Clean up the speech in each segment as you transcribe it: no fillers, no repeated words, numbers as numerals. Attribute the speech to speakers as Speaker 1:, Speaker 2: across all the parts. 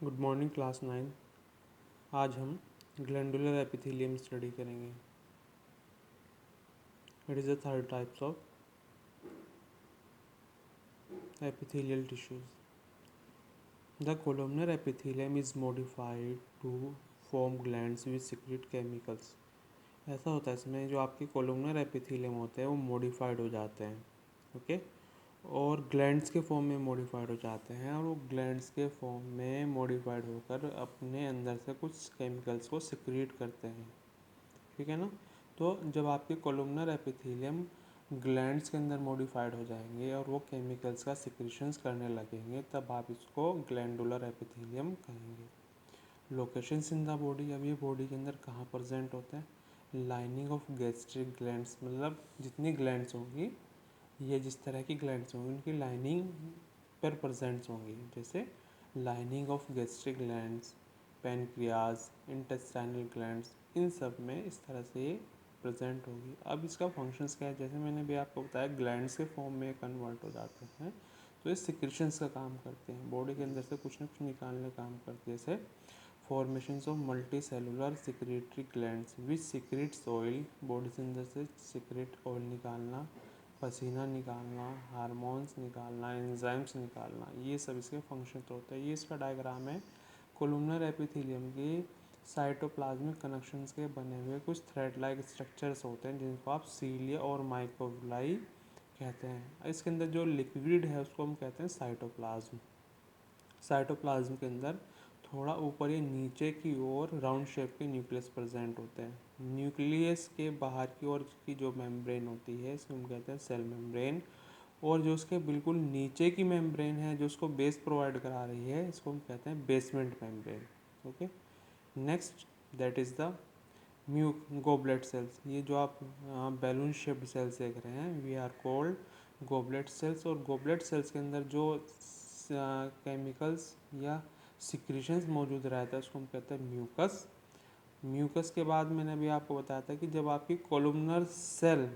Speaker 1: Good morning class 9। आज हम glandular epithelium study करेंगे। It is the third types of epithelial tissues. The columnar epithelium is modified to form glands which secrete chemicals. ऐसा होता है इसमें जो आपके कोलुमनर एपिथेलियम होते हैं वो मॉडिफाइड हो जाते हैं, ओके, और ग्लैंड्स के फॉर्म में मॉडिफाइड हो जाते हैं और वो ग्लैंड्स के फॉर्म में मॉडिफाइड होकर अपने अंदर से कुछ केमिकल्स को सिक्रीट करते हैं, ठीक है ना। तो जब आपके कोलुमनर एपिथेलियम ग्लैंड्स के अंदर मॉडिफाइड हो जाएंगे और वो केमिकल्स का सिक्रीशंस करने लगेंगे तब आप इसको ग्लैंडुलर एपिथेलियम कहेंगे। लोकेशंस इन द बॉडी, अब ये बॉडी के अंदर कहाँ प्रेजेंट होते हैं? लाइनिंग ऑफ गैस्ट्रिक ग्लैंड्स, मतलब जितनी ग्लैंड्स होंगी, ये जिस तरह की ग्लैंड्स होंगी उनकी लाइनिंग पर प्रेजेंट्स होंगी, जैसे lining of gastric glands, pancreas, intestinal glands, इन सब में इस तरह से ये प्रेजेंट होगी। अब इसका फंक्शंस क्या है? जैसे मैंने भी आपको बताया, ग्लैंड्स के फॉर्म में कन्वर्ट हो जाते हैं तो ये सिक्रीशंस का काम करते हैं, बॉडी के अंदर से कुछ ना कुछ निकालने का काम करते हैं, जैसे formations of multicellular secretory glands which secretes oil, body के अंदर से सिक्रेट ऑयल निकालना, पसीना निकालना, हार्मोन्स निकालना, एंजाइम्स निकालना, ये सब इसके फंक्शन होते हैं। ये इसका डायग्राम है कोलुमनर एपिथेलियम के साइटोप्लाज्मिक कनेक्शंस के बने हुए कुछ थ्रेड लाइक स्ट्रक्चर्स होते हैं जिनको आप सीलिया और माइक्रोविलाई कहते हैं। इसके अंदर जो लिक्विड है उसको हम कहते हैं साइटोप्लाज्म। साइटोप्लाज्म के अंदर थोड़ा ऊपर या नीचे की ओर राउंड शेप के न्यूक्लियस प्रेजेंट होते हैं। न्यूक्लियस के बाहर की ओर की जो मेम्ब्रेन होती है इसको हम कहते हैं सेल मेम्ब्रेन, और जो उसके बिल्कुल नीचे की मेम्ब्रेन है जो उसको बेस प्रोवाइड करा रही है इसको हम कहते हैं basement membrane, okay. Next that is the mucous goblet cells. ये जो आप बैलून शेप्ड सेल्स देख रहे हैं we are called goblet cells, और गोबलेट सेल्स के अंदर जो केमिकल्स या सिक्रीशंस मौजूद रहता है उसको हम कहते हैं म्यूकस। म्यूकस के बाद मैंने अभी आपको बताया था कि जब आपकी कोलुमनर सेल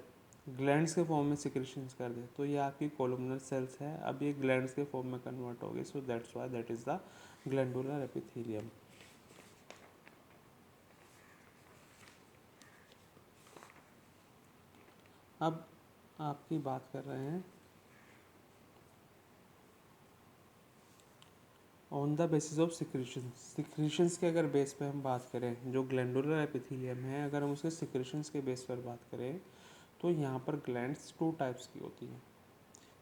Speaker 1: ग्लैंड्स के फॉर्म में सिक्रीशंस कर दे तो ये आपकी कोलुमनर सेल्स है, अब ये ग्लैंड्स के फॉर्म में कन्वर्ट हो गई, so that's why that is the glandular epithelium. अब आपकी बात कर रहे हैं on the basis of secretions. Secretions के अगर बेस पे हम बात करें, जो ग्लैंडुलर एपिथेलियम है अगर हम उसके सिक्रीशंस के बेस पर बात करें तो यहाँ पर ग्लैंड्स टू टाइप्स की होती हैं।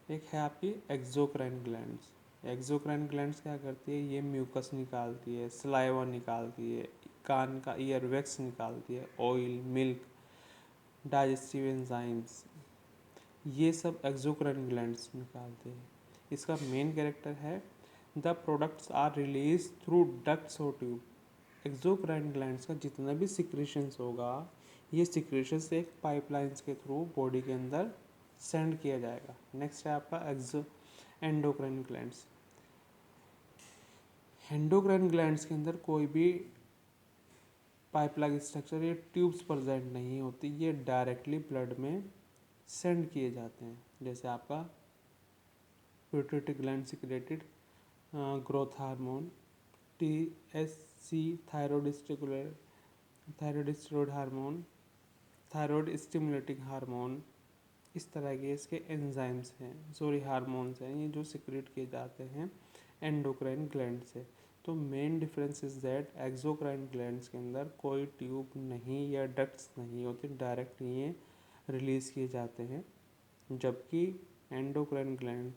Speaker 1: एक है आपकी एक्सोक्राइन ग्लैंड्स। एक्सोक्राइन ग्लैंड्स क्या करती है? ये म्यूकस निकालती है, सलाइवा निकालती है, कान का ईयर वैक्स निकालती है, ऑयल, मिल्क, डाइजेस्टिव एंजाइम्स, ये सब एक्सोक्राइन ग्लैंड्स निकालते हैं। इसका मेन कैरेक्टर है the products are release through ducts और ट्यूब। एक्सोक्राइन ग्लैंड्स का जितना भी सिक्रीशंस होगा ये सिक्रीशंस एक पाइपलाइंस के थ्रू बॉडी के अंदर सेंड किया जाएगा। नेक्स्ट है आपका एंडोक्राइन ग्लैंड्स। एंडोक्राइन ग्लैंड्स के अंदर कोई भी पाइपलाइन स्ट्रक्चर या ट्यूब्स प्रेजेंट नहीं होती, ये डायरेक्टली ब्लड में सेंड किए जाते हैं। जैसे आपका pituitary gland secreted growth hormone, TSC thyroid steroid hormone, thyroid stimulating hormone, इस तरह के इसके एंजाइम्स हैं, सॉरी हार्मोन्स हैं, ये जो सिक्रेट किए जाते हैं एंडोक्राइन ग्लैंड से। तो main difference is that exocrine glands के अंदर कोई ट्यूब नहीं या डक्ट्स नहीं होते, डायरेक्ट ये रिलीज़ किए जाते हैं, जबकि endocrine gland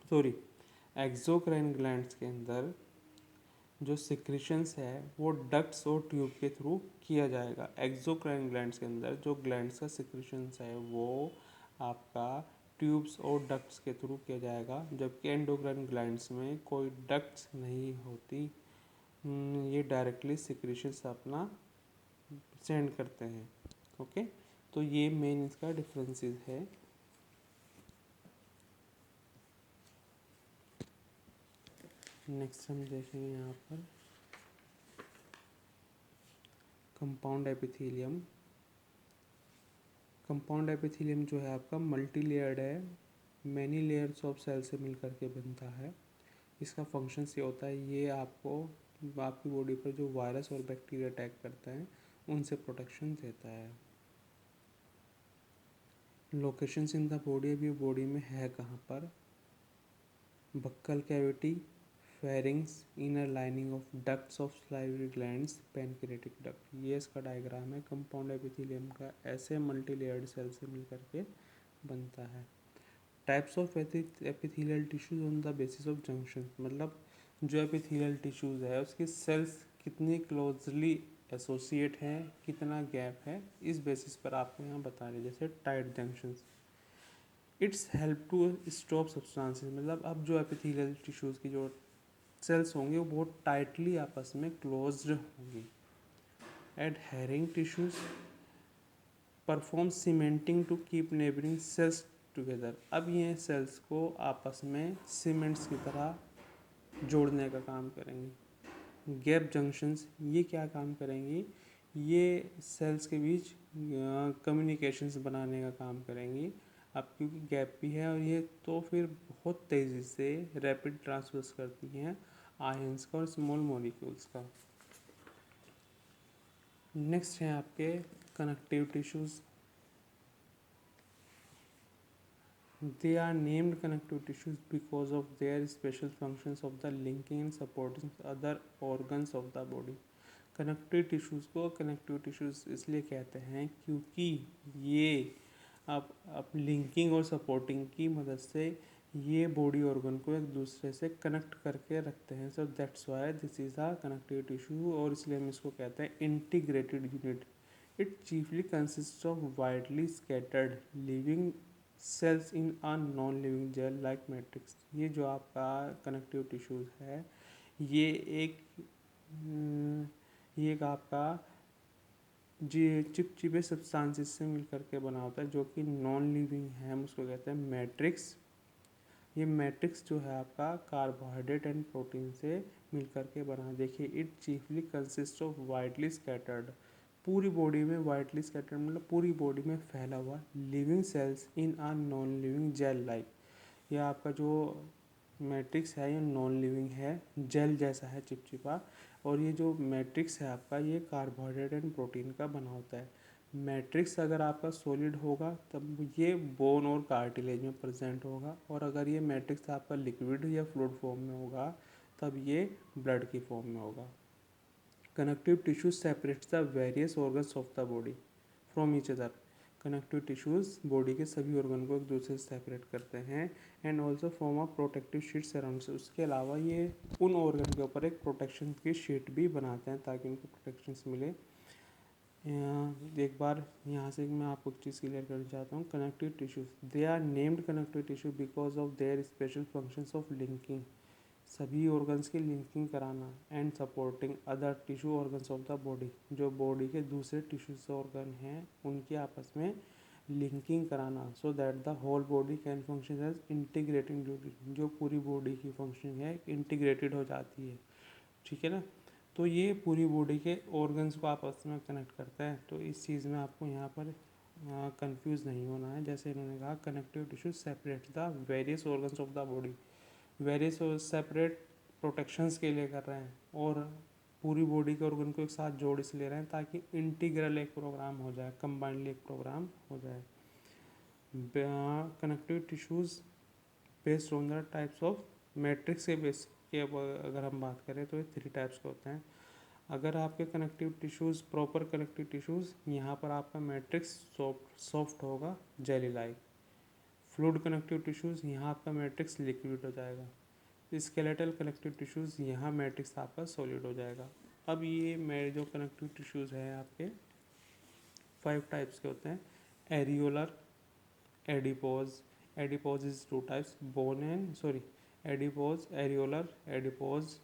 Speaker 1: sorry exocrine glands के अंदर जो सिक्रीशंस है वो डक्ट्स और ट्यूब के थ्रू किया जाएगा। एक्सोक्राइन ग्लैंड्स के अंदर जो ग्लैंड्स का सिक्रीशंस है वो आपका ट्यूब्स और डक्ट्स के थ्रू किया जाएगा, जबकि एंडोक्राइन ग्लैंड्स में कोई डक्ट्स नहीं होती, ये डायरेक्टली सिक्रीशंस अपना सेंड करते हैं, ओके। तो ये मेन इसका डिफरेंसेस है। नेक्स्ट हम देखेंगे यहाँ पर कंपाउंड एपिथेलियम। कंपाउंड एपिथेलियम जो है आपका मल्टी लेयर्ड है, मैनी लेयर्स ऑफ सेल से मिलकर के बनता है। इसका फंक्शंस ये होता है, ये आपको आपकी बॉडी पर जो वायरस और बैक्टीरिया अटैक करता है उनसे प्रोटेक्शन देता है। लोकेशंस इन द बॉडी, अभी बॉडी में है कहाँ पर? Buccal cavity, pharynx, inner lining of ducts of salivary glands, pancreatic duct. ये इसका डायग्राम है कंपाउंड एपिथेलियम का, ऐसे मल्टी लेयर्ड सेल से मिलकर के बनता है। Types of epithelial tissues on the basis of junction, मतलब जो एपिथेलियल टिश्यूज है उसकी सेल्स कितनी क्लोजली एसोसिएट है, कितना गैप है, इस बेसिस पर आपको यहाँ बता रहे। जैसे tight junctions, it's help to stop substances, मतलब अब जो एपिथेलियल टिश्यूज की जो सेल्स होंगे वो बहुत टाइटली आपस में क्लोज्ड होंगी। Adhering tissues perform cementing to keep neighbouring cells together, अब ये सेल्स को आपस में सीमेंट्स की तरह जोड़ने का काम करेंगी। गैप जंक्शंस, ये क्या काम करेंगी? ये सेल्स के बीच कम्युनिकेशंस बनाने का काम करेंगी। अब क्योंकि गैप भी है और ये तो फिर बहुत तेज़ी से रैपिड ट्रांसफर्स करती हैं आयंस का और स्मॉल मॉलिक्यूल्स का। नेक्स्ट है आपके connective tissues. They are named connective tissues because of their special functions of the linking and supporting other organs of the body. Connective tissues को कनेक्टिव टिश्यूज़ इसलिए कहते हैं क्योंकि ये अब लिंकिंग और सपोर्टिंग की मदद से ये बॉडी ऑर्गन को एक दूसरे से कनेक्ट करके रखते हैं। So that's why this is a connective tissue, और इसलिए हम इसको कहते हैं integrated unit. It chiefly consist of widely scattered living cells in a non living gel like matrix. ये जो आपका कनेक्टिव टिश्यूज़ है ये एक ये एक आपका जी चिपचिपे सब्सटेंसेस से मिलकर के बना होता है जो कि नॉन लिविंग है, हम उसको कहते हैं मैट्रिक्स। ये मैट्रिक्स जो है आपका कार्बोहाइड्रेट एंड प्रोटीन से मिलकर के बना। देखिए, it chiefly consist of widely scattered, पूरी बॉडी में वाइडली स्कैटर्ड मतलब पूरी बॉडी में फैला हुआ लिविंग सेल्स इन आ नॉन लिविंग जेल लाइक। यह आपका जो मैट्रिक्स है ये नॉन लिविंग है, जेल जैसा है, चिपचिपा। और ये जो मैट्रिक्स है आपका ये कार्बोहाइड्रेट एंड प्रोटीन का बना होता है। मैट्रिक्स अगर आपका सॉलिड होगा तब ये बोन और कार्टिलेज में प्रेजेंट होगा, और अगर ये मैट्रिक्स आपका लिक्विड या फ्लूइड फॉर्म में होगा तब ये ब्लड की फॉर्म में होगा। Connective tissues separates the various organs of the body from each other. Connective tissues body के सभी ऑर्गन को एक दूसरे से सेपरेट करते हैं and also form a protective sheets around से। उसके अलावा ये उन ऑर्गन के ऊपर एक प्रोटेक्शन की शीट भी बनाते हैं ताकि उनको प्रोटेक्शन मिले। एक बार यहाँ से मैं आपको एक चीज़ क्लियर करना चाहता हूँ। Connective tissues, they are named connective tissue because of their special functions of linking, सभी ऑर्गन्स की लिंकिंग कराना, and supporting other tissue organs of the body, जो बॉडी के दूसरे टिश्यूज ऑर्गन हैं उनकी आपस में लिंकिंग कराना, so that the whole body can function as integrating unit, जो पूरी बॉडी की फंक्शनिंग है इंटीग्रेटेड हो जाती है। ठीक है ना? तो ये पूरी बॉडी के ऑर्गन्स को आपस में कनेक्ट करता है। तो इस चीज़ में आपको यहाँ पर कंफ्यूज नहीं होना है। जैसे इन्होंने कहा connective tissue separate the various organs of the body, various separate protections के लिए कर रहे हैं, और पूरी बॉडी के ऑर्गन को एक साथ जोड़ इसलिए रहे हैं ताकि इंटीग्रल एक प्रोग्राम हो जाए, कंबाइंडली एक प्रोग्राम हो जाए। Connective tissues based on the types of matrix के बेस के अगर हम बात करें तो ये 3 टाइप्स के होते हैं। अगर आपके connective tissues proper connective tissues, यहाँ पर आपका मैट्रिक्स सॉफ्ट होगा, jelly like. Fluid connective tissues, यहाँ आपका मैट्रिक्स लिक्विड हो जाएगा। स्केलेटल कनेक्टिव टिश्यूज़, यहाँ मैट्रिक्स आपका सॉलिड हो जाएगा। अब ये मेरे जो कनेक्टिव टिश्यूज़ हैं आपके 5 टाइप्स के होते हैं। Areolar, adipose, adipose is 2 types, bone and adipose, areolar, adipose,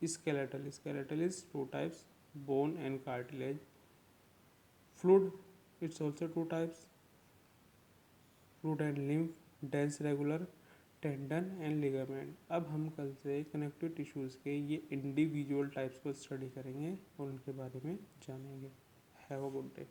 Speaker 1: skeletal, skeletal is 2 types, bone and cartilage. Fluid, it's also 2 types, fluid and lymph, dense regular, tendon and ligament. अब हम कल से connective tissues के ये individual types को study करेंगे और उनके बारे में जानेंगे। Have a good day.